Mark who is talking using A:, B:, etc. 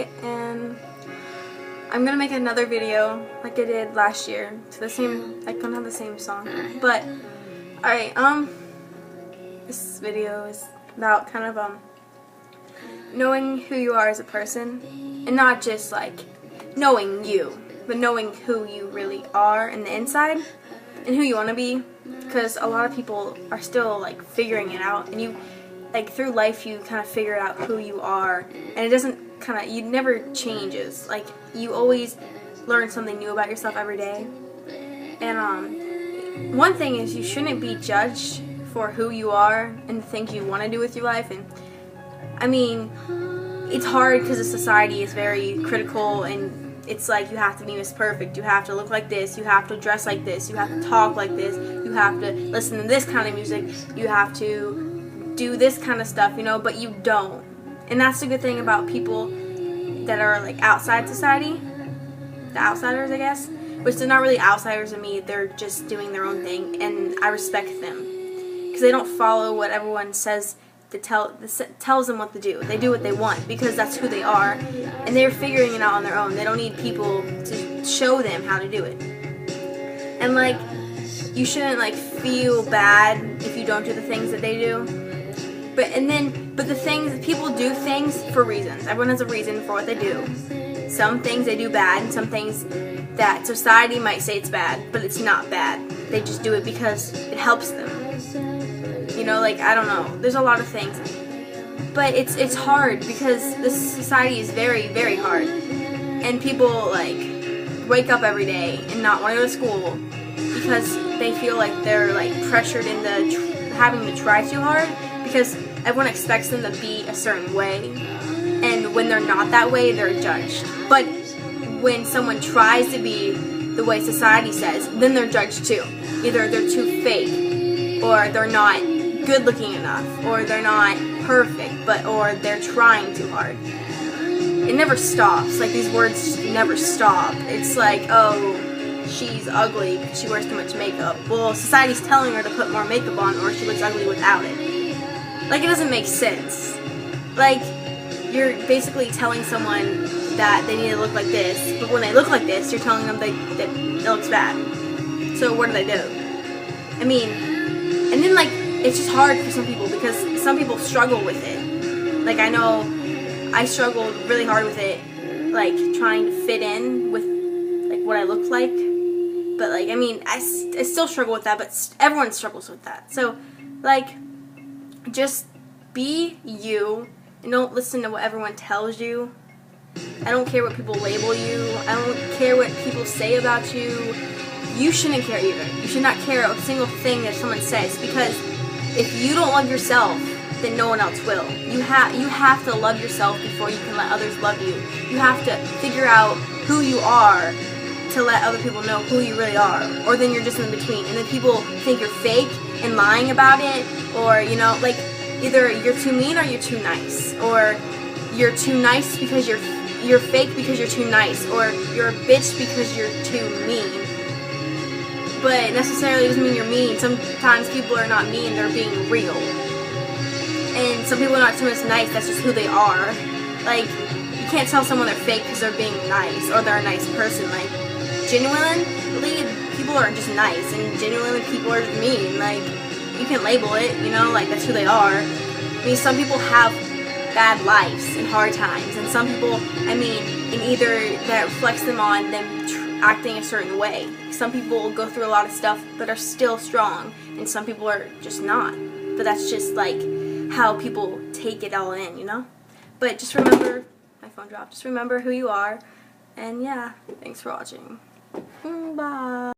A: today, and I'm gonna make another video like I did last year. To the same, I don't have the same song, but alright. This video is about kind of knowing who you are as a person, and not just like knowing you, but knowing who you really are in the inside and who you want to be, because a lot of people are still like figuring it out, and you like through life you kind of figure out who you are, and it doesn't you never changes. Like, you always learn something new about yourself every day. And one thing is, you shouldn't be judged for who you are and the things you want to do with your life. And I mean, it's hard because the society is very critical, and it's like you have to be Miss Perfect, you have to look like this, you have to dress like this, you have to talk like this, you have to listen to this kind of music, you have to do this kind of stuff, you know, but you don't. And that's the good thing about people that are like outside society, the outsiders, I guess, which they're not really outsiders to me, they're just doing their own thing, and I respect them because they don't follow what everyone says that tells them what to do. They do what they want because that's who they are, and they're figuring it out on their own. They don't need people to show them how to do it. And like, you shouldn't like feel bad if you don't do the things that they do. But the things, people do things for reasons. Everyone has a reason for what they do. Some things they do bad, and some things that society might say it's bad, but it's not bad. They just do it because it helps them. You know, like, I don't know. There's a lot of things. But it's hard because this society is very, very hard. And people, like, wake up every day and not want to go to school because they feel like they're, like, pressured into having to try too hard, because everyone expects them to be a certain way, and when they're not that way, they're judged. But when someone tries to be the way society says, then they're judged too. Either they're too fake, or they're not good looking enough, or they're not perfect, or they're trying too hard. It never stops. Like, these words never stop. It's like, oh, she's ugly because she wears too much makeup. Well, society's telling her to put more makeup on, or she looks ugly without it. Like, it doesn't make sense. Like, you're basically telling someone that they need to look like this, but when they look like this, you're telling them that it looks bad. So what do? I mean, and then like, it's just hard for some people because some people struggle with it. Like, I know I struggled really hard with it, like trying to fit in with like what I look like. But like, I mean, I still struggle with that, but everyone struggles with that. So like, just be you and don't listen to what everyone tells you. I don't care what people label you. I don't care what people say about you. You shouldn't care either. You should not care a single thing that someone says, because if you don't love yourself, then no one else will. You have to love yourself before you can let others love you. You have to figure out who you are to let other people know who you really are, or then you're just in between, and then people think you're fake and lying about it, or, you know, like, either you're too mean or you're too nice, or you're too nice because you're fake because you're too nice, or you're a bitch because you're too mean. But necessarily doesn't mean you're mean. Sometimes people are not mean, they're being real. And some people are not too much nice, that's just who they are. Like, you can't tell someone they're fake because they're being nice, or they're a nice person. Like, genuinely, people are just nice, and genuinely people are just mean. Like, you can label it, you know, like, that's who they are. I mean, some people have bad lives and hard times, and some people, I mean, and either that reflects them on them acting a certain way. Some people go through a lot of stuff but are still strong, and some people are just not. But that's just like how people take it all in, you know? But just remember, my phone dropped, just remember who you are, and yeah, thanks for watching. Bye.